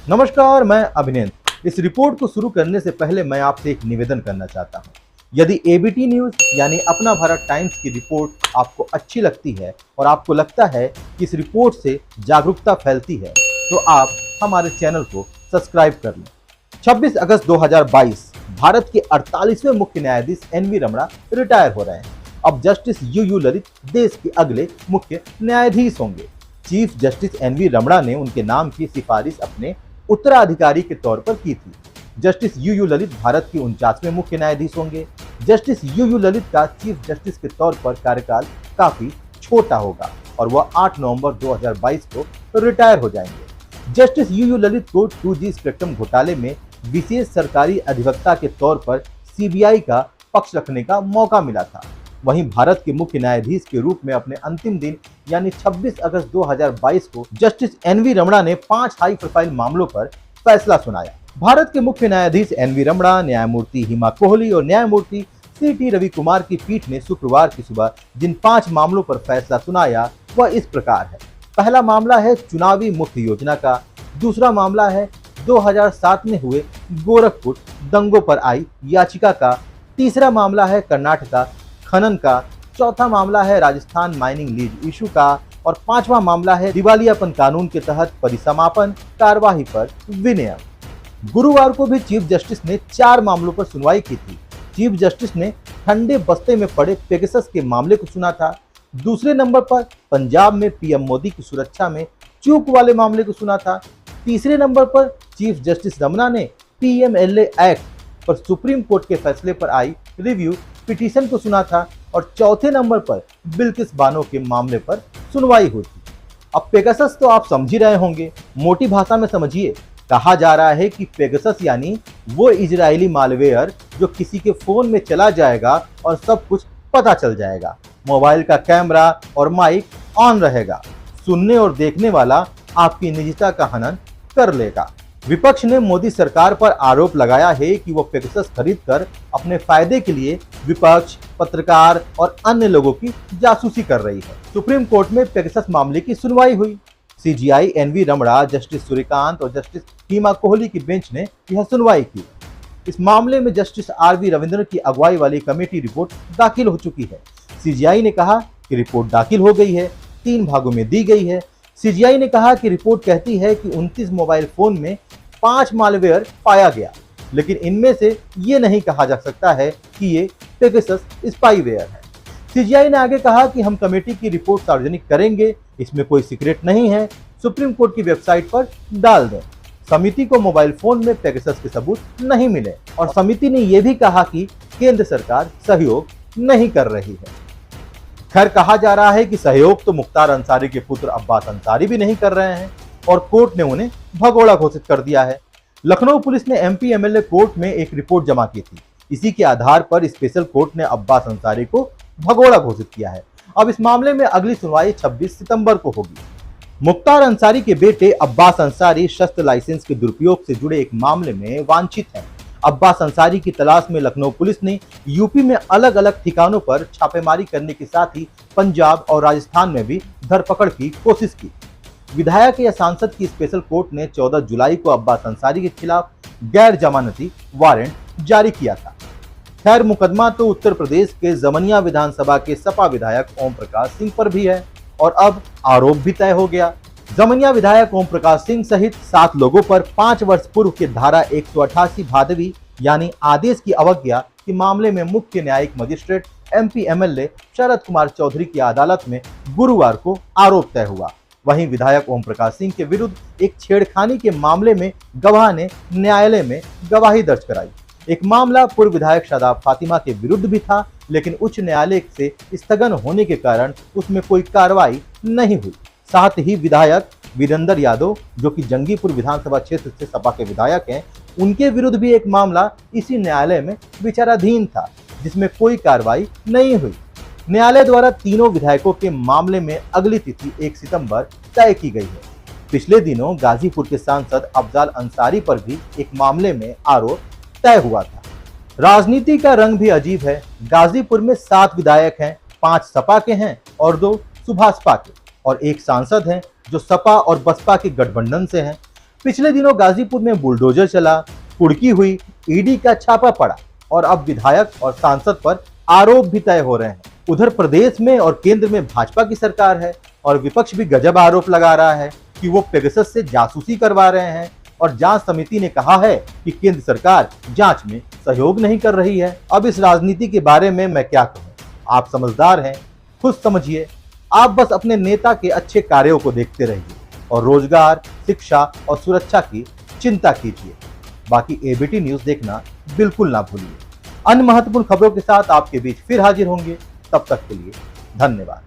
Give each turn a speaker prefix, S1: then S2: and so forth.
S1: नमस्कार, मैं अभिनेंद्र। इस रिपोर्ट को शुरू करने से पहले मैं आपसे एक निवेदन करना चाहता हूं। यदि एबीटी न्यूज यानी अपना भारत टाइम्स की रिपोर्ट आपको अच्छी लगती है और आपको लगता है कि इस रिपोर्ट से जागरूकता फैलती है, तो आप हमारे चैनल को सब्सक्राइब कर लें। 26 अगस्त 2022 भारत के 48वें मुख्य न्यायाधीश एनवी रमणा रिटायर हो रहे हैं। अब जस्टिस यूयू ललित देश के अगले मुख्य न्यायाधीश होंगे। चीफ जस्टिस एनवी रमणा ने उनके नाम की सिफारिश अपने उत्तराधिकारी के तौर पर की थी। जस्टिस यूयू ललित भारत के 49वें मुख्य न्यायाधीश होंगे। जस्टिस यूयू ललित का चीफ जस्टिस के तौर पर कार्यकाल काफी छोटा होगा और वह 8 नवंबर 2022 को रिटायर हो जाएंगे। जस्टिस यूयू ललित को 2G स्पेक्ट्रम घोटाले में विशेष सरकारी अधिवक्ता के तौर पर सीबीआई का पक्ष रखने का मौका मिला था। वहीं भारत के मुख्य न्यायाधीश के रूप में अपने अंतिम दिन यानी 26 अगस्त 2022 को जस्टिस एनवी रमणा ने 5 हाई प्रोफाइल मामलों पर फैसला सुनाया। भारत के मुख्य न्यायाधीश एनवी रमणा, न्यायमूर्ति हिमा कोहली और न्यायमूर्ति सीटी रवि कुमार की पीठ ने शुक्रवार की सुबह जिन 5 मामलों पर फैसला सुनाया वह इस प्रकार है। पहला मामला है चुनावी मुफ्त योजना का। दूसरा मामला है 2007 में हुए गोरखपुर दंगों पर आई याचिका का। तीसरा मामला है कर्नाटका खनन का। चौथा मामला है राजस्थान माइनिंग लीज इशू का और 5वां मामला है दिवालियापन कानून के तहत परिसमापन कार्यवाही पर विनियम। गुरुवार को भी चीफ जस्टिस ने 4 मामलों पर सुनवाई की थी। चीफ जस्टिस ने ठंडे बस्ते में पड़े पेगासस के मामले को सुना था। दूसरे नंबर पर पंजाब में पीएम मोदी की सुरक्षा में चूक वाले मामले को सुना था। तीसरे नंबर पर चीफ जस्टिस रमणा ने पीएमएलए एक्ट पर सुप्रीम कोर्ट के फैसले पर आई रिव्यू पिटीशन को सुना था और चौथे नंबर पर बिल्किस बानो के मामले पर सुनवाई हुई थी। अब पेगासस तो आप समझ ही रहे होंगे, मोटी भाषा में समझिए। कहा जा रहा है कि पेगासस यानी वो इजरायली मालवेयर जो किसी के फोन में चला जाएगा और सब कुछ पता चल जाएगा। मोबाइल का कैमरा और माइक ऑन रहेगा, सुनने और देखने वाला आपकी निजता का हनन कर लेगा। विपक्ष ने मोदी सरकार पर आरोप लगाया है कि वो पेगासस खरीदकर अपने फायदे के लिए विपक्ष, पत्रकार और अन्य लोगों की जासूसी कर रही है। सुप्रीम कोर्ट में पेगासस मामले की सुनवाई हुई। CJI N V Ramana, justice Suryakant और जस्टिस हिमा कोहली की बेंच ने यह सुनवाई की। इस मामले में जस्टिस आरवी रविंद्रन की अगुवाई वाली कमेटी रिपोर्ट दाखिल हो चुकी है। सीजीआई ने कहा कि रिपोर्ट दाखिल हो गई है, 3 भागों में दी गई है। सीजीआई ने कहा कि रिपोर्ट कहती है कि 29 मोबाइल फोन में 5 मालवेयर पाया गया, लेकिन इनमें से ये नहीं कहा जा सकता है कि ये पेगासस स्पाईवेयर है। सीजीआई ने आगे कहा कि हम कमेटी की रिपोर्ट सार्वजनिक करेंगे, इसमें कोई सीक्रेट नहीं है, सुप्रीम कोर्ट की वेबसाइट पर डाल दें। समिति को मोबाइल फोन में पेगासस के सबूत नहीं मिले और समिति ने यह भी कहा कि केंद्र सरकार सहयोग नहीं कर रही है। खैर, कहा जा रहा है कि सहयोग तो मुख्तार अंसारी के पुत्र अब्बास अंसारी भी नहीं कर रहे हैं और कोर्ट ने उन्हें भगोड़ा घोषित कर दिया है। लखनऊ पुलिस ने एमपी एमएलए कोर्ट में एक रिपोर्ट जमा की थी। इसी के आधार पर स्पेशल कोर्ट ने अब्बास अंसारी को भगोड़ा घोषित किया है। अब इस मामले में अगली सुनवाई 26 सितंबर को होगी। मुख्तार अंसारी के बेटे अब्बास अंसारी शस्त्र लाइसेंस के दुरुपयोग से जुड़े एक मामले में वांछित हैं। अब्बास अंसारी की तलाश में लखनऊ पुलिस ने यूपी में अलग अलग ठिकानों पर छापेमारी करने के साथ ही पंजाब और राजस्थान में भी धरपकड़ की कोशिश की। विधायक या सांसद की स्पेशल कोर्ट ने 14 जुलाई को अब्बास अंसारी के खिलाफ गैर जमानती वारंट जारी किया था। खैर, मुकदमा तो उत्तर प्रदेश के जमनिया विधानसभा के सपा विधायक ओम प्रकाश सिंह पर भी है और अब आरोप भी तय हो गया। जमनिया विधायक ओम प्रकाश सिंह सहित 7 लोगों पर 5 वर्ष पूर्व के धारा 188 भादवी यानी आदेश की अवज्ञा के मामले में मुख्य न्यायिक magistrate MP MLA Sharad Kumar Chaudhary की अदालत में गुरुवार को आरोप तय हुआ। वहीं विधायक ओम प्रकाश सिंह के विरुद्ध एक छेड़खानी के मामले में गवाह ने न्यायालय में गवाही दर्ज कराई। एक मामला पूर्व विधायक शादाब फातिमा के विरुद्ध भी था, लेकिन उच्च न्यायालय से स्थगन होने के कारण उसमें कोई कार्रवाई नहीं हुई। साथ ही विधायक वीरेंद्र यादव, जो कि जंगीपुर विधानसभा क्षेत्र से सपा के विधायक हैं, उनके विरुद्ध भी एक मामला इसी न्यायालय में विचाराधीन था, जिसमें कोई कार्रवाई नहीं हुई। न्यायालय द्वारा तीनों विधायकों के मामले में अगली तिथि 1 सितंबर तय की गई है। पिछले दिनों गाजीपुर के सांसद अफजाल अंसारी पर भी एक मामले में आरोप तय हुआ था। राजनीति का रंग भी अजीब है। गाजीपुर में 7 विधायक हैं, 5 सपा के हैं और 2 सुभाषपा के, और एक सांसद हैं जो सपा और बसपा के गठबंधन से हैं। पिछले दिनों गाजीपुर में बुलडोजर चला, कुड़की हुई, ईडी का छापा पड़ा और अब विधायक और सांसद पर आरोप भी तय हो रहे हैं। उधर प्रदेश में और केंद्र में भाजपा की सरकार है और विपक्ष भी गजब आरोप लगा रहा है कि वो पेगासस से जासूसी करवा रहे हैं और जांच समिति ने कहा है कि केंद्र सरकार जांच में सहयोग नहीं कर रही है। अब इस राजनीति के बारे में मैं क्या कहूं, आप समझदार हैं, खुद समझिए। आप बस अपने नेता के अच्छे कार्यों को देखते रहिए और रोजगार, शिक्षा और सुरक्षा की चिंता कीजिए। बाकी एबीटी न्यूज देखना बिल्कुल ना भूलिए। अन्य महत्वपूर्ण खबरों के साथ आपके बीच फिर हाजिर होंगे। तब तक के लिए धन्यवाद।